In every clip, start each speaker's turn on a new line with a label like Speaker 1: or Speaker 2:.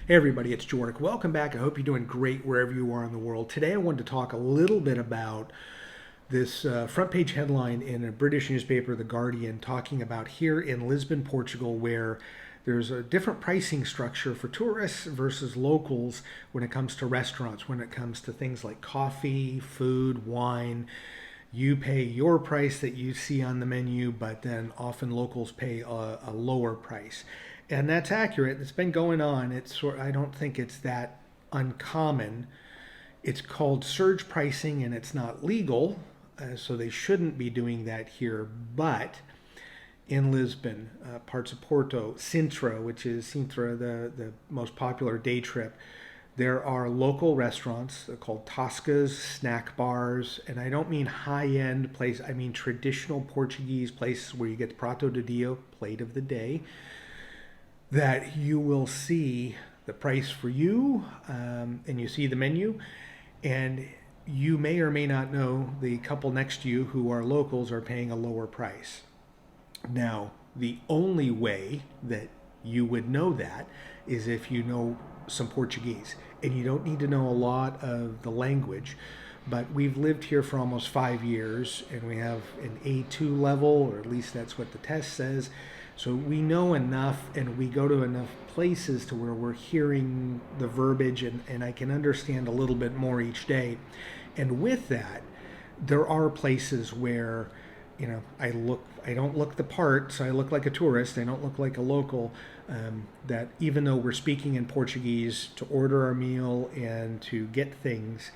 Speaker 1: Hey everybody, it's Joric. Welcome back. I hope you're doing great wherever you are in the world. Today I wanted to talk a little bit about this front page headline in a British newspaper, The Guardian, talking about here in Lisbon, Portugal, where there's a different pricing structure for tourists versus locals when it comes to restaurants, when it comes to things like coffee, food, wine. You pay your price that you see on the menu, but then often locals pay a lower price. And that's accurate. It's been going on. I don't think it's that uncommon. It's called surge pricing and it's not legal, so they shouldn't be doing that here. But in Lisbon, parts of Porto, Sintra, which is Sintra, the most popular day trip, there are local restaurants called Toscas, snack bars, and I don't mean high-end place. I mean traditional Portuguese places where you get the prato de dia, plate of the day, that you will see the price for you, and you see the menu, and you may or may not know the couple next to you who are locals are paying a lower price. Now, the only way that you would know that is if you know some Portuguese. And you don't need to know a lot of the language, but we've lived here for almost 5 years and we have an A2 level, or at least that's what the test says. So we know enough and we go to enough places to where we're hearing the verbiage and I can understand a little bit more each day. And with that, there are places where I don't look the part, so I look like a tourist. I don't look like a local. That even though we're speaking in Portuguese to order our meal and to get things,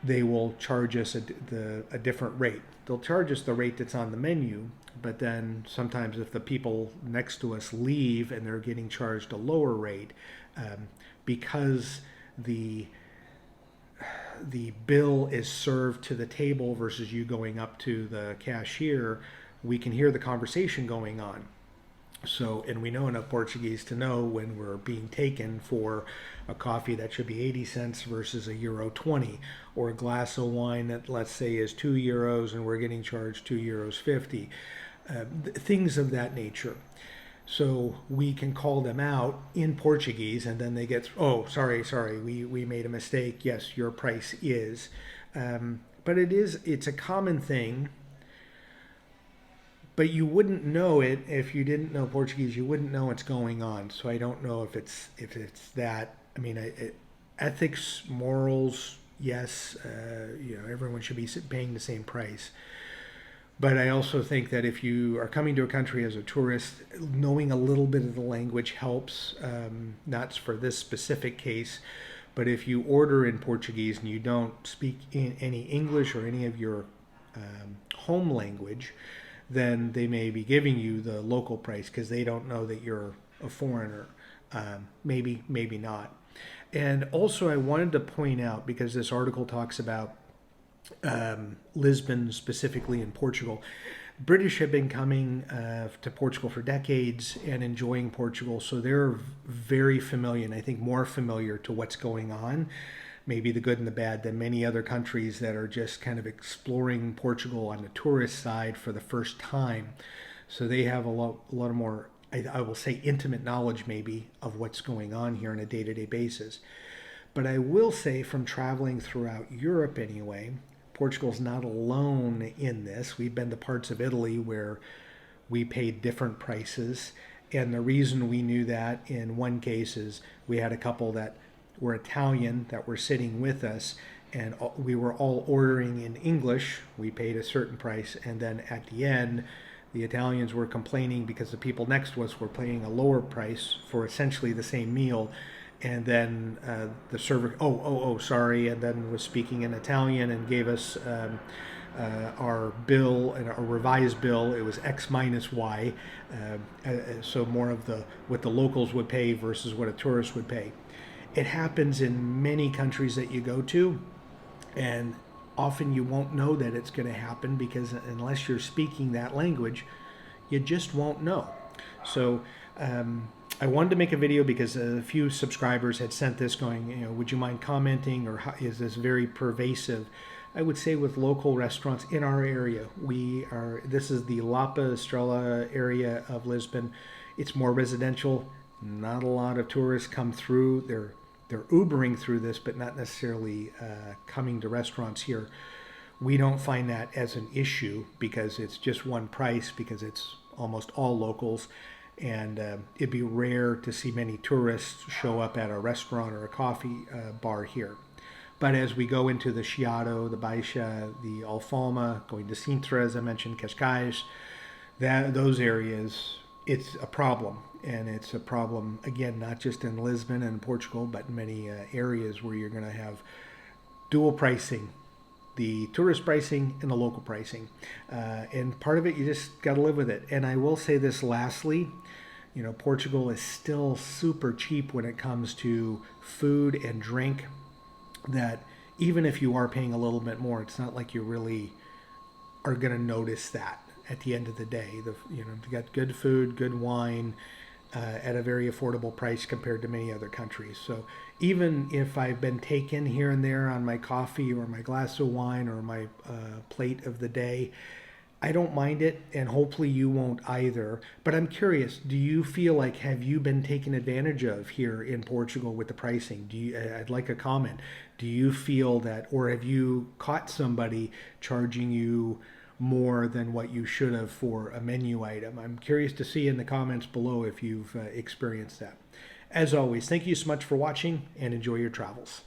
Speaker 1: they will charge us a different rate. They'll charge us the rate that's on the menu, but then sometimes if the people next to us leave and they're getting charged a lower rate, because the bill is served to the table versus you going up to the cashier, we can hear the conversation going on. So, and we know enough Portuguese to know when we're being taken for a coffee that should be 80 cents versus €1.20, or a glass of wine that, let's say, is €2 and we're getting charged €2.50, things of that nature. So we can call them out in Portuguese and then they get, oh, sorry, we made a mistake. Yes, your price is. But it's a common thing. But you wouldn't know it if you didn't know Portuguese. You wouldn't know what's going on. So I don't know if it's that. I mean, ethics, morals, yes. Everyone should be paying the same price. But I also think that if you are coming to a country as a tourist, knowing a little bit of the language helps. Not for this specific case, but if you order in Portuguese and you don't speak in any English or any of your home language, then they may be giving you the local price because they don't know that you're a foreigner. Maybe not. And also I wanted to point out, because this article talks about Lisbon, specifically in Portugal. British have been coming to Portugal for decades and enjoying Portugal, so they're very familiar, and I think more familiar to what's going on, maybe the good and the bad, than many other countries that are just kind of exploring Portugal on the tourist side for the first time. So they have a lot of more, I will say, intimate knowledge maybe of what's going on here on a day-to-day basis. But I will say, from traveling throughout Europe anyway, Portugal's not alone in this. We've been to parts of Italy where we paid different prices. And the reason we knew that in one case is we had a couple that were Italian that were sitting with us, and we were all ordering in English. We paid a certain price. And then at the end, the Italians were complaining because the people next to us were paying a lower price for essentially the same meal. And then the server, sorry, and then was speaking in Italian and gave us our bill, and our revised bill. It was X minus Y, so more of what the locals would pay versus what a tourist would pay. It happens in many countries that you go to, and often you won't know that it's going to happen because unless you're speaking that language, you just won't know. So I wanted to make a video because a few subscribers had sent this going, would you mind commenting, or is this very pervasive? I would say with local restaurants in our area, this is the Lapa Estrela area of Lisbon. It's more residential. Not a lot of tourists come through. They're Ubering through this, but not necessarily coming to restaurants here. We don't find that as an issue because it's just one price, because it's almost all locals, and it'd be rare to see many tourists show up at a restaurant or a coffee bar here. But as we go into the Chiado, the Baixa, the Alfama, going to Sintra, as I mentioned, Cascais, those areas, it's a problem. And it's a problem, again, not just in Lisbon and Portugal, but in many areas where you're going to have dual pricing, the tourist pricing and the local pricing. And part of it, you just got to live with it. And I will say this lastly, Portugal is still super cheap when it comes to food and drink, that even if you are paying a little bit more, it's not like you really are going to notice that at the end of the day. You got good food, good wine, at a very affordable price compared to many other countries. So even if I've been taken here and there on my coffee or my glass of wine or my plate of the day, I don't mind it, and hopefully you won't either. But I'm curious, do you feel like, have you been taken advantage of here in Portugal with the pricing? I'd like a comment. Do you feel that, or have you caught somebody charging you more than what you should have for a menu item? I'm curious to see in the comments below if you've experienced that. As always, thank you so much for watching, and enjoy your travels.